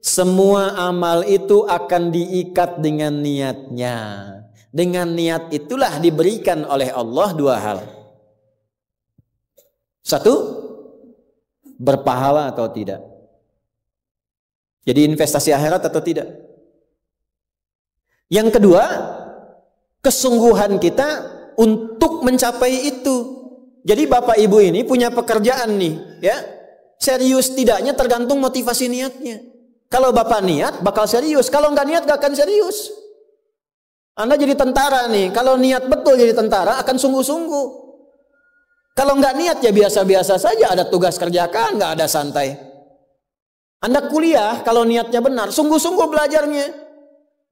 Semua amal itu akan diikat dengan niatnya. Dengan niat itulah diberikan oleh Allah dua hal. Satu, berpahala atau tidak. Jadi investasi akhirat atau tidak. Yang kedua, kesungguhan kita untuk mencapai itu. Jadi Bapak Ibu ini punya pekerjaan nih, ya. Serius tidaknya tergantung motivasi niatnya. Kalau Bapak niat bakal serius, kalau nggak niat gak akan serius. Anda jadi tentara nih, kalau niat betul jadi tentara akan sungguh-sungguh. Kalau nggak niat ya biasa-biasa saja, ada tugas kerjakan, nggak ada santai. Anda kuliah kalau niatnya benar, sungguh-sungguh belajarnya.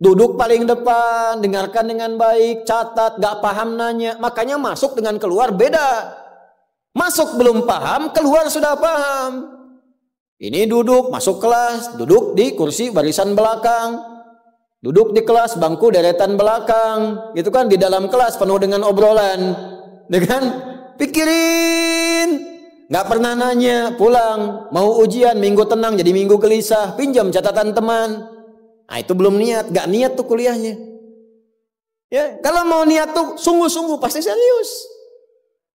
Duduk paling depan, dengarkan dengan baik, catat, nggak paham nanya. Makanya masuk dengan keluar beda. Masuk belum paham, keluar sudah paham. Ini duduk, masuk kelas, duduk di kursi barisan belakang. Duduk di kelas, bangku deretan belakang. Gitu kan, di dalam kelas penuh dengan obrolan. Dengan pikirin. Nggak pernah nanya, pulang. Mau ujian, minggu tenang jadi minggu gelisah. Pinjam catatan teman. Nah itu belum niat, nggak niat tuh kuliahnya. Ya, kalau mau niat tuh sungguh-sungguh pasti serius.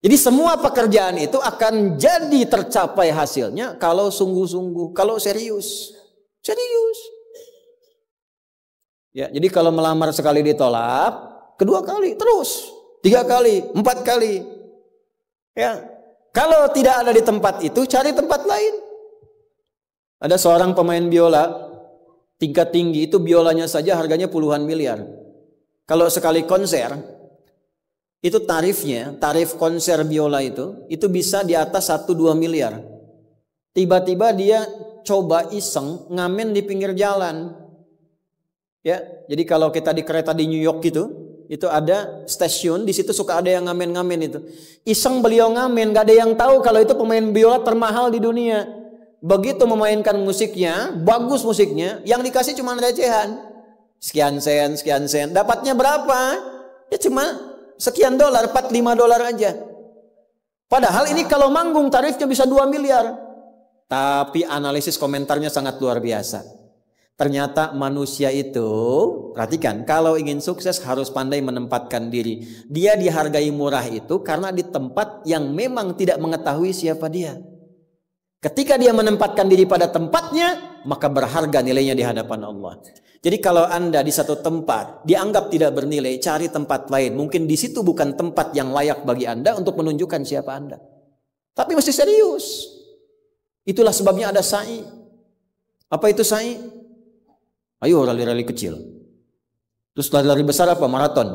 Jadi semua pekerjaan itu akan jadi tercapai hasilnya kalau sungguh-sungguh, kalau serius. Serius. Ya, jadi kalau melamar sekali ditolak, kedua kali, terus, 3 kali, 4 kali. Ya, kalau tidak ada di tempat itu, cari tempat lain. Ada seorang pemain biola, tingkat tinggi itu biolanya saja harganya puluhan miliar. Kalau sekali konser, itu tarifnya, tarif konser biola itu bisa di atas 1-2 miliar. Tiba-tiba dia coba iseng ngamen di pinggir jalan. Ya, jadi kalau kita di kereta di New York itu ada stasiun, di situ suka ada yang ngamen-ngamen itu. Iseng beliau ngamen, gak ada yang tahu kalau itu pemain biola termahal di dunia. Begitu memainkan musiknya, bagus musiknya, yang dikasih cuma recehan. Sekian sen. Dapatnya berapa? Ya cuma sekian dolar, 4-5 dolar aja. Padahal ini kalau manggung tarifnya bisa 2 miliar. Tapi analisis komentarnya sangat luar biasa. Ternyata manusia itu, perhatikan, kalau ingin sukses harus pandai menempatkan diri. Dia dihargai murah itu karena di tempat yang memang tidak mengetahui siapa dia. Ketika dia menempatkan diri pada tempatnya, maka berharga nilainya di hadapan Allah. Jadi kalau Anda di satu tempat dianggap tidak bernilai, cari tempat lain. Mungkin di situ bukan tempat yang layak bagi Anda untuk menunjukkan siapa Anda. Tapi mesti serius. Itulah sebabnya ada sa'i. Apa itu sa'i? Ayo rali-rali kecil. Terus lari-lari besar apa? Maraton.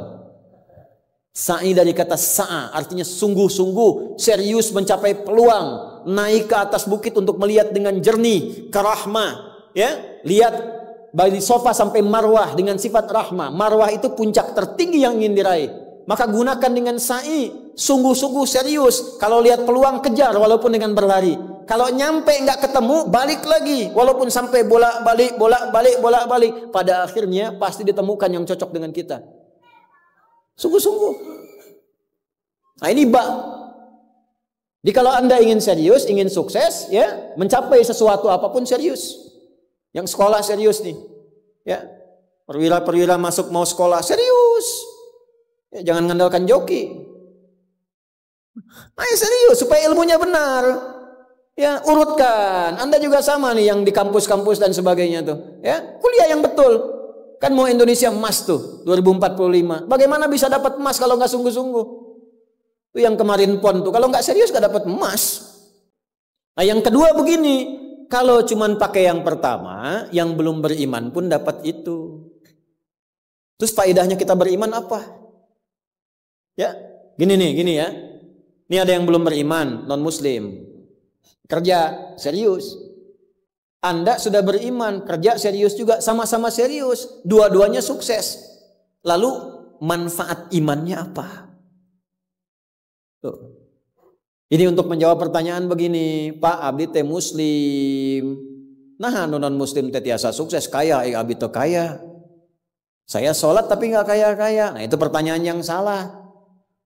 Sa'i dari kata sa'a, artinya sungguh-sungguh, serius mencapai peluang, naik ke atas bukit untuk melihat dengan jernih ke rahmah, ya. Lihat dari sofa sampai marwah dengan sifat rahmah. Marwah itu puncak tertinggi yang ingin diraih. Maka gunakan dengan sa'i, sungguh-sungguh serius. Kalau lihat peluang kejar walaupun dengan berlari. Kalau nyampe nggak ketemu, balik lagi. Walaupun sampai bolak-balik. Pada akhirnya pasti ditemukan yang cocok dengan kita. Sungguh-sungguh. Nah ini Jadi kalau Anda ingin serius, ingin sukses, ya, mencapai sesuatu apapun serius. Yang sekolah serius nih. Ya. Perwira-perwira masuk mau sekolah serius. Ya, jangan mengandalkan joki. Ayo serius supaya ilmunya benar. Ya, urutkan. Anda juga sama nih yang di kampus-kampus dan sebagainya tuh. Ya, kuliah yang betul. Kan mau Indonesia emas tuh 2045. Bagaimana bisa dapat emas kalau nggak sungguh-sungguh? Itu yang kemarin PON tuh. Kalau nggak serius nggak dapat emas. Nah, yang kedua begini. Kalau cuman pakai yang pertama, yang belum beriman pun dapat itu. Terus faedahnya kita beriman apa? Ya, gini ya. Ini ada yang belum beriman, non-muslim. Kerja serius. Anda sudah beriman, kerja serius juga, sama-sama serius. Dua-duanya sukses. Lalu manfaat imannya apa? Tuh. Ini untuk menjawab pertanyaan begini, Pak abdi teh muslim. Nah, non-muslim teh tiasa sukses, kaya, abdi teh kaya. Saya sholat tapi nggak kaya-kaya. Nah, itu pertanyaan yang salah.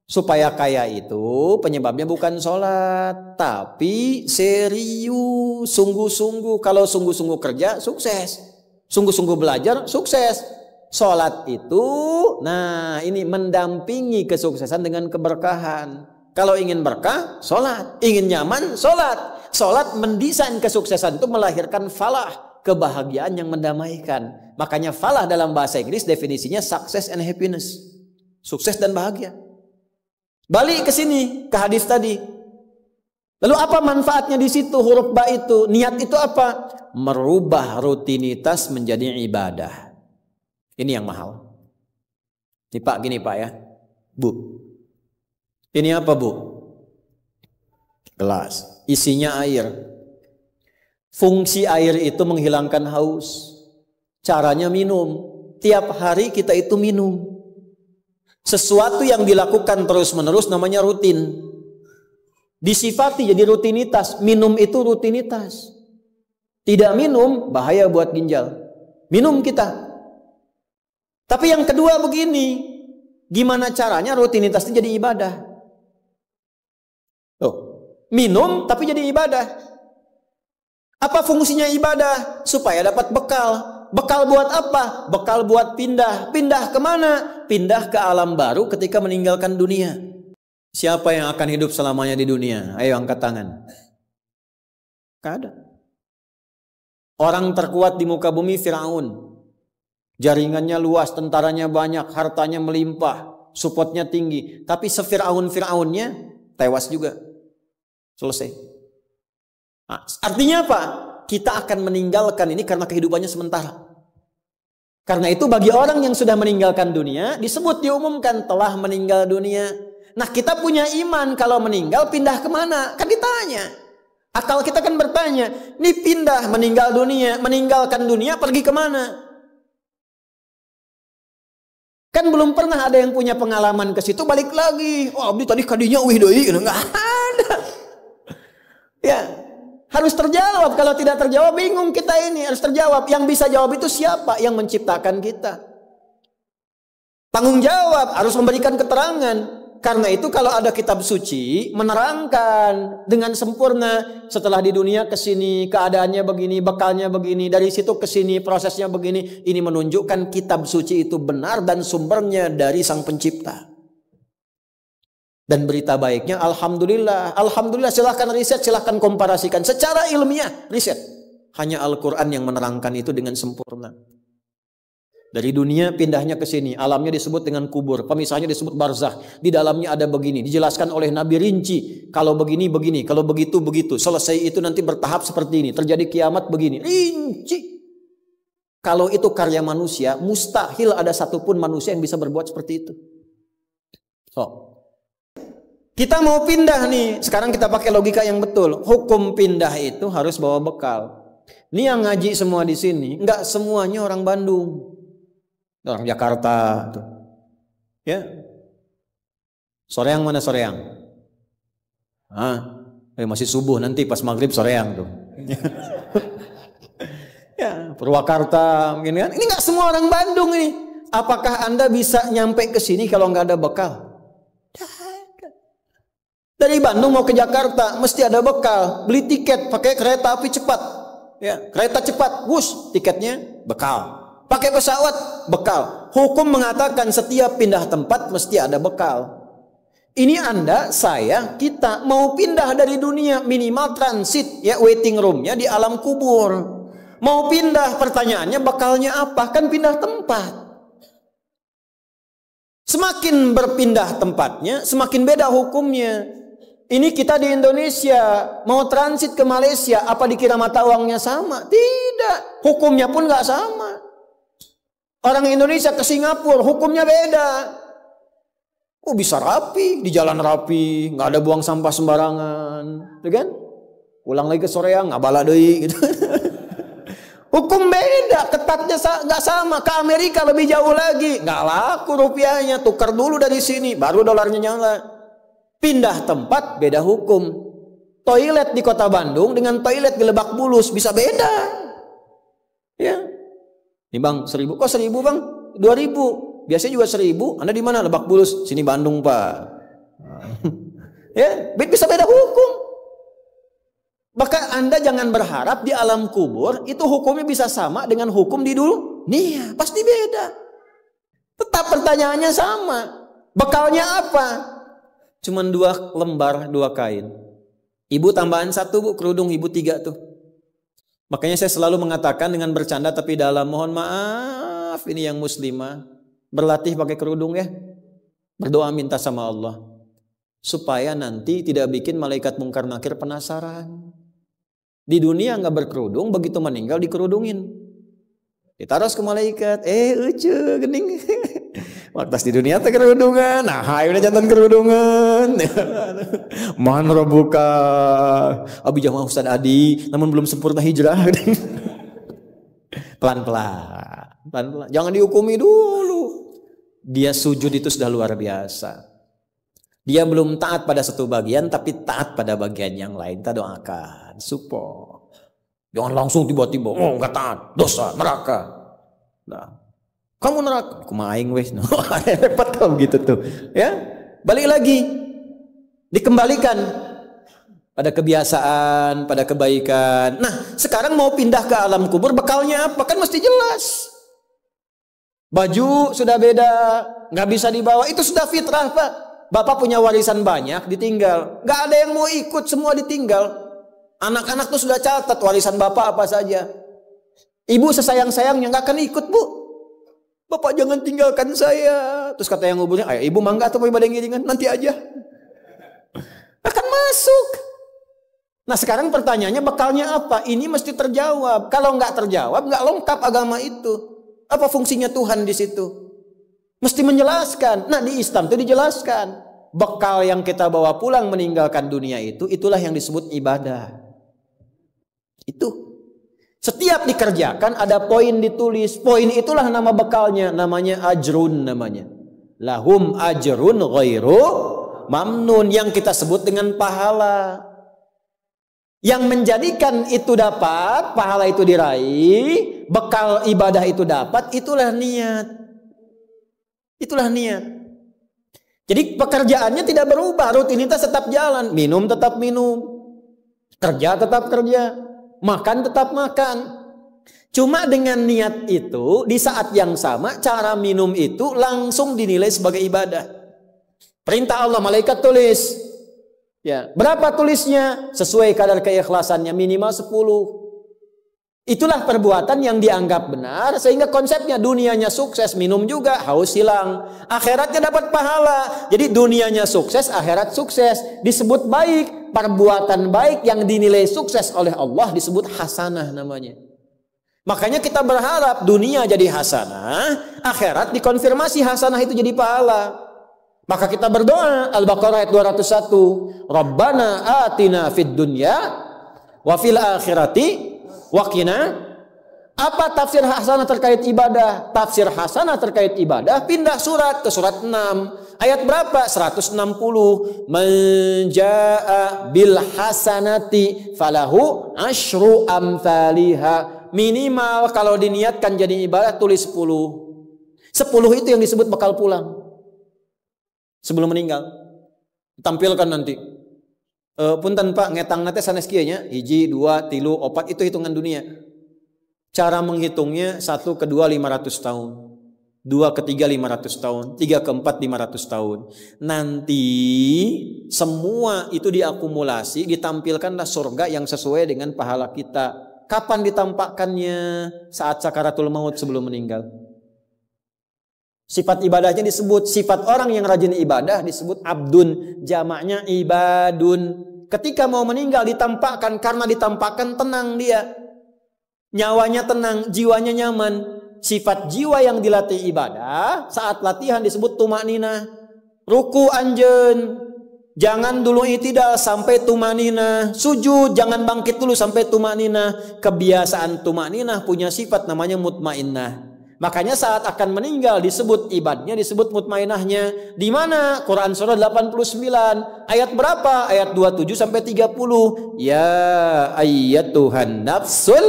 Supaya kaya itu penyebabnya bukan sholat, tapi serius, sungguh-sungguh. Kalau sungguh-sungguh kerja, sukses. Sungguh-sungguh belajar, sukses. Sholat itu, nah ini mendampingi kesuksesan dengan keberkahan. Kalau ingin berkah, sholat. Ingin nyaman, sholat. Sholat mendesain kesuksesan itu melahirkan falah, kebahagiaan yang mendamaikan. Makanya falah dalam bahasa Inggris definisinya success and happiness. Sukses dan bahagia. Balik ke sini, ke hadis tadi. Lalu apa manfaatnya di situ huruf ba itu? Niat itu apa? Merubah rutinitas menjadi ibadah. Ini yang mahal. Nih Pak, gini Pak ya. Bu. Ini apa Bu? Gelas. Isinya air. Fungsi air itu menghilangkan haus. Caranya minum. Tiap hari kita itu minum. Sesuatu yang dilakukan terus-menerus namanya rutin. Disifati jadi rutinitas. Minum itu rutinitas. Tidak minum bahaya buat ginjal. Minum kita. Tapi yang kedua begini. Gimana caranya rutinitas itu jadi ibadah? Tuh, minum tapi jadi ibadah. Apa fungsinya ibadah? Supaya dapat bekal. Bekal buat apa? Bekal buat pindah. Pindah kemana? Pindah ke alam baru ketika meninggalkan dunia. Siapa yang akan hidup selamanya di dunia? Ayo angkat tangan. Gak ada. Orang terkuat di muka bumi Firaun. Jaringannya luas, tentaranya banyak, hartanya melimpah, supportnya tinggi. Tapi sefiraun-firaunnya tewas juga. Selesai. Nah, artinya apa? Kita akan meninggalkan ini karena kehidupannya sementara. Karena itu bagi orang yang sudah meninggalkan dunia, disebut diumumkan telah meninggal dunia. Nah kita punya iman kalau meninggal pindah kemana? Kan ditanya. Akal kita kan bertanya, ini pindah meninggal dunia, meninggalkan dunia pergi kemana? Kan belum pernah ada yang punya pengalaman ke situ balik lagi. Oh abdi tadi kadinya wih doi, nggak ada. Ya. Harus terjawab. Kalau tidak terjawab bingung kita ini. Harus terjawab. Yang bisa jawab itu siapa? Yang menciptakan kita. Tanggung jawab. Harus memberikan keterangan. Karena itu kalau ada kitab suci menerangkan dengan sempurna. Setelah di dunia ke sini keadaannya begini, bekalnya begini, dari situ ke sini prosesnya begini. Ini menunjukkan kitab suci itu benar dan sumbernya dari Sang Pencipta. Dan berita baiknya, alhamdulillah, alhamdulillah, silahkan riset, silahkan komparasikan secara ilmiah, riset. Hanya Al-Quran yang menerangkan itu dengan sempurna. Dari dunia pindahnya ke sini, alamnya disebut dengan kubur, pemisahnya disebut barzakh. Di dalamnya ada begini, dijelaskan oleh Nabi rinci. Kalau begini begini, kalau begitu begitu. Selesai itu nanti bertahap seperti ini, terjadi kiamat begini, rinci. Kalau itu karya manusia, mustahil ada satupun manusia yang bisa berbuat seperti itu. Kita mau pindah nih, sekarang kita pakai logika yang betul. Hukum pindah itu harus bawa bekal. Ini yang ngaji semua di sini, enggak semuanya orang Bandung, orang Jakarta, tuh. Ya, Soreang mana Soreang? Masih subuh nanti pas maghrib Soreang tuh. Ya, Purwakarta, mungkin kan? Ini enggak semua orang Bandung ini. Apakah Anda bisa nyampe ke sini kalau nggak ada bekal? Dari Bandung mau ke Jakarta mesti ada bekal. Beli tiket pakai kereta api cepat. Ya, kereta cepat, wush, tiketnya bekal. Pakai pesawat, bekal. Hukum mengatakan setiap pindah tempat mesti ada bekal. Ini Anda, saya, kita mau pindah dari dunia, minimal transit, ya, waiting roomnya di alam kubur. Mau pindah, pertanyaannya bekalnya apa? Kan pindah tempat. Semakin berpindah tempatnya, semakin beda hukumnya. Ini kita di Indonesia mau transit ke Malaysia, apa dikira mata uangnya sama? Tidak, hukumnya pun nggak sama. Orang Indonesia ke Singapura, hukumnya beda. Oh bisa rapi, di jalan rapi, nggak ada buang sampah sembarangan, gitu kan? Pulang lagi ke Soreang, nggak bala deui, gitu. Hukum beda, ketatnya nggak sama. Ke Amerika lebih jauh lagi, nggak laku rupiahnya, tukar dulu dari sini, baru dolarnya nyala. Pindah tempat beda hukum. Toilet di kota Bandung dengan toilet di Lebak Bulus bisa beda. Ya. Nih Bang, 1.000. Kok 1.000 Bang? 2.000. Biasanya juga 1.000. Anda di mana? Lebak Bulus. Sini Bandung Pak. Ya, bisa beda hukum. Maka Anda jangan berharap di alam kubur itu hukumnya bisa sama dengan hukum di dunia. Pasti beda. Tetap pertanyaannya sama. Bekalnya apa? Cuman 2 lembar, 2 kain. Ibu tambahan 1 bu, kerudung ibu 3 tuh. Makanya saya selalu mengatakan dengan bercanda tapi dalam, mohon maaf ini yang muslimah, berlatih pakai kerudung ya. Berdoa minta sama Allah supaya nanti tidak bikin malaikat mungkar nakir penasaran. Di dunia nggak berkerudung, begitu meninggal dikerudungin, ditaruh ke malaikat. Ucu gening. Waktu di dunia teh kerudungan, nah udah jantan kerudungan. Man rabbuka, abi jamaah Ustaz Adi, namun belum sempurna hijrah. Pelan-pelan, jangan dihukumi dulu. Dia sujud itu sudah luar biasa. Dia belum taat pada satu bagian, tapi taat pada bagian yang lain. Kita doakan, support. Jangan langsung tiba-tiba, oh nggak taat, dosa, neraka. Nah, kamu neraka, kumaing wes, repot kalau gitu tuh. Ya, balik lagi, dikembalikan pada kebiasaan, pada kebaikan. Nah, sekarang mau pindah ke alam kubur, bekalnya apa? Kan mesti jelas. Baju sudah beda, nggak bisa dibawa, itu sudah fitrah Pak. Bapak punya warisan banyak, ditinggal. Nggak ada yang mau ikut, semua ditinggal. Anak-anak tuh sudah catat warisan bapak apa saja. Ibu sesayang-sayangnya nggak akan ikut bu. Bapak jangan tinggalkan saya. Terus kata yang nguburnya, ayo ibu mangga atau mau ibadah ngiringan, nanti aja. Akan masuk. Nah sekarang pertanyaannya bekalnya apa? Ini mesti terjawab. Kalau nggak terjawab, nggak lengkap agama itu. Apa fungsinya Tuhan di situ? Mesti menjelaskan. Nah di Islam itu dijelaskan. Bekal yang kita bawa pulang meninggalkan dunia itu, itulah yang disebut ibadah. Itu. Setiap dikerjakan ada poin ditulis. Poin itulah nama bekalnya. Namanya ajrun namanya. Lahum ajrun ghairu mamnun. Yang kita sebut dengan pahala. Yang menjadikan itu dapat, pahala itu diraih, bekal ibadah itu dapat, itulah niat. Itulah niat. Jadi pekerjaannya tidak berubah, rutinitas tetap jalan, minum tetap minum, kerja tetap kerja, makan tetap makan. Cuma dengan niat itu di saat yang sama cara minum itu langsung dinilai sebagai ibadah. Perintah Allah, malaikat tulis. Ya, berapa tulisnya? Sesuai kadar keikhlasannya, minimal 10. Itulah perbuatan yang dianggap benar sehingga konsepnya dunianya sukses, minum juga, haus hilang. Akhiratnya dapat pahala. Jadi dunianya sukses, akhirat sukses. Disebut baik, perbuatan baik yang dinilai sukses oleh Allah disebut hasanah namanya. Makanya kita berharap dunia jadi hasanah, akhirat dikonfirmasi hasanah itu jadi pahala. Maka kita berdoa, Al-Baqarah ayat 201, Rabbana atina fid dunya wa fil akhirati waqina. Apa tafsir hasanah terkait ibadah? Tafsir hasanah terkait ibadah pindah surat ke surat 6. Ayat berapa? 160. Man jaa bil hasanati falahu asyru amthaliha. Minimal kalau diniatkan jadi ibadah tulis 10. 10 itu yang disebut bekal pulang. Sebelum meninggal. Tampilkan nanti. Punten Pak, ngetang nate sanes kieu nya, 1, 2, 3, 4 itu hitungan dunia. Cara menghitungnya 1 ke 2 500 tahun. 2 ke 3 500 tahun, 3 ke 4 500 tahun. Nanti semua itu diakumulasi, ditampilkanlah surga yang sesuai dengan pahala kita. Kapan ditampakkannya? Saat sakaratul maut sebelum meninggal. Sifat ibadahnya disebut, sifat orang yang rajin ibadah disebut abdun, jamaknya ibadun. Ketika mau meninggal ditampakkan, karena ditampakkan tenang dia. Nyawanya tenang, jiwanya nyaman. Sifat jiwa yang dilatih ibadah, saat latihan disebut tumakninah. Ruku anjen, jangan dulu itidal sampai tumakninah. Sujud, jangan bangkit dulu sampai tumakninah. Kebiasaan tumakninah punya sifat namanya mutmainnah. Makanya saat akan meninggal disebut ibadahnya, disebut mutmainahnya. Di mana? Quran surah 89 ayat berapa? Ayat 27 sampai 30. Ya ayyatuhan nafsul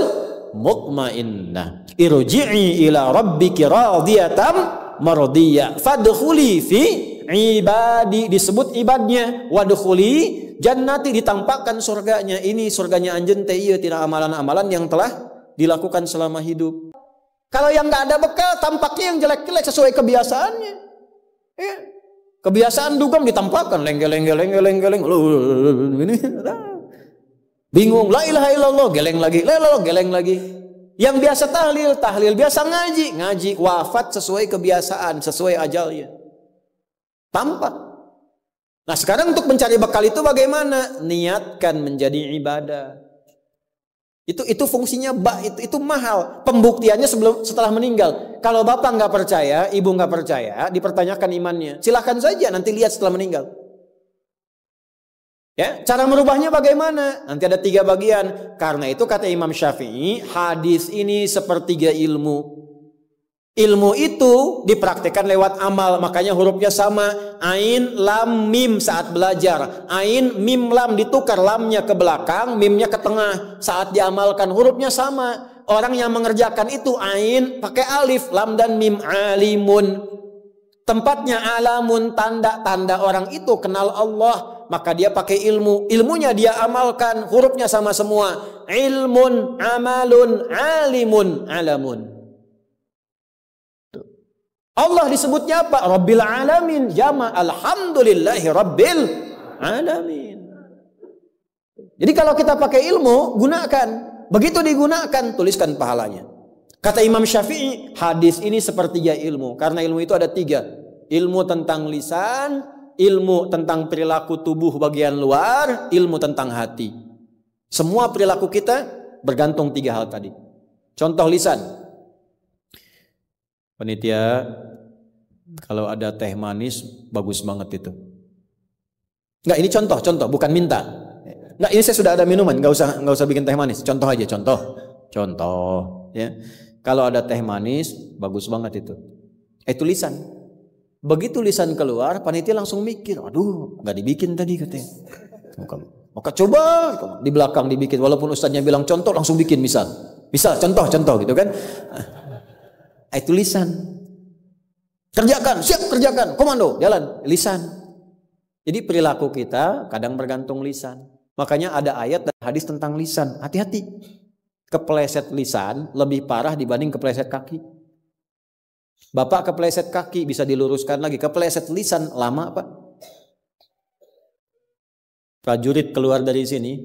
mutmainnah, irji'i ila rabbiki radiyatan mardiyah fadkhuli fi ibadi, disebut ibadnya. Wadkhuli jannati, ditampakkan surganya. Ini surganya anjeun teh ieu tina amalan-amalan yang telah dilakukan selama hidup. Kalau yang nggak ada bekal, tampaknya yang jelek-jelek sesuai kebiasaannya. Ya. Kebiasaan dugem ditampakkan lenggel. Ini bingung, la ilaha illallah, geleng lagi, la ilaha geleng lagi. Yang biasa tahlil, biasa ngaji, wafat sesuai kebiasaan, sesuai ajalnya. Tampak. Nah, sekarang untuk mencari bekal itu bagaimana? Niatkan menjadi ibadah. Itu fungsinya itu mahal. Pembuktiannya setelah meninggal. Kalau bapak nggak percaya, ibu nggak percaya, dipertanyakan imannya. Silahkan saja nanti lihat setelah meninggal. Ya, cara merubahnya bagaimana? Nanti ada 3 bagian. Karena itu kata Imam Syafi'i, hadis ini sepertiga ilmu. Ilmu itu dipraktikkan lewat amal, makanya hurufnya sama. Ain, lam, mim saat belajar. Ain, mim, lam ditukar, lamnya ke belakang, mimnya ke tengah. Saat diamalkan hurufnya sama. Orang yang mengerjakan itu ain pakai alif, lam dan mim, alimun. Tempatnya alamun, tanda-tanda orang itu kenal Allah, maka dia pakai ilmu. Ilmunya dia amalkan, hurufnya sama semua. Ilmun, amalun, alimun, alamun. Allah disebutnya apa? Rabbil alamin, jama alhamdulillahi rabbil alamin. Jadi kalau kita pakai ilmu, gunakan. Begitu digunakan, tuliskan pahalanya. Kata Imam Syafi'i, hadis ini sepertiga ilmu. Karena ilmu itu ada 3. Ilmu tentang lisan, ilmu tentang perilaku tubuh bagian luar, ilmu tentang hati. Semua perilaku kita bergantung 3 hal tadi. Contoh lisan. Panitia, kalau ada teh manis bagus banget itu. Enggak, ini contoh, bukan minta. Enggak, ini saya sudah ada minuman, enggak usah bikin teh manis. Contoh aja, contoh, ya. Kalau ada teh manis bagus banget itu. Itu lisan. Begitu lisan keluar, panitia langsung mikir, aduh, enggak dibikin tadi katanya. Maka coba di belakang dibikin, walaupun ustadznya bilang contoh, langsung bikin misal contoh gitu kan. Itu lisan. Kerjakan, siap kerjakan, komando, jalan, lisan. Jadi perilaku kita kadang bergantung lisan. Makanya ada ayat dan hadis tentang lisan. Hati-hati. Kepleset lisan lebih parah dibanding kepleset kaki. Bapak kepleset kaki bisa diluruskan lagi. Kepleset lisan lama Pak. Prajurit keluar dari sini,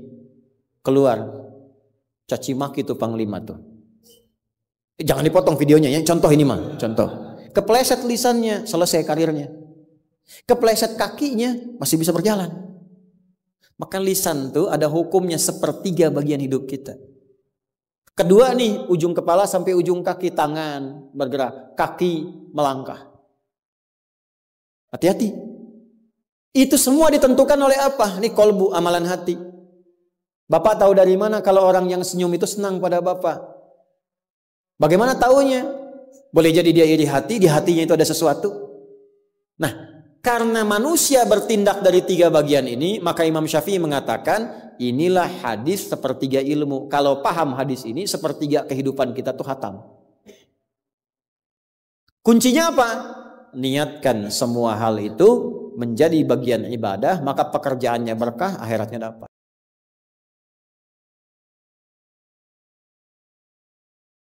caci maki tuh panglima tuh. Jangan dipotong videonya ya. Contoh ini mah, contoh. Kepleset lisannya, selesai karirnya. Kepleset kakinya, masih bisa berjalan. Maka lisan tuh ada hukumnya sepertiga bagian hidup kita. Kedua nih, ujung kepala sampai ujung kaki, tangan bergerak, kaki melangkah. Hati-hati. Itu semua ditentukan oleh apa? Nih kolbu, amalan hati. Bapak tahu dari mana kalau orang yang senyum itu senang pada Bapak? Bagaimana taunya? Boleh jadi dia iri hati, di hatinya itu ada sesuatu. Nah, karena manusia bertindak dari 3 bagian ini, maka Imam Syafi'i mengatakan, inilah hadis sepertiga ilmu. Kalau paham hadis ini, sepertiga kehidupan kita tuh hatam. Kuncinya apa? Niatkan semua hal itu menjadi bagian ibadah, maka pekerjaannya berkah, akhiratnya dapat.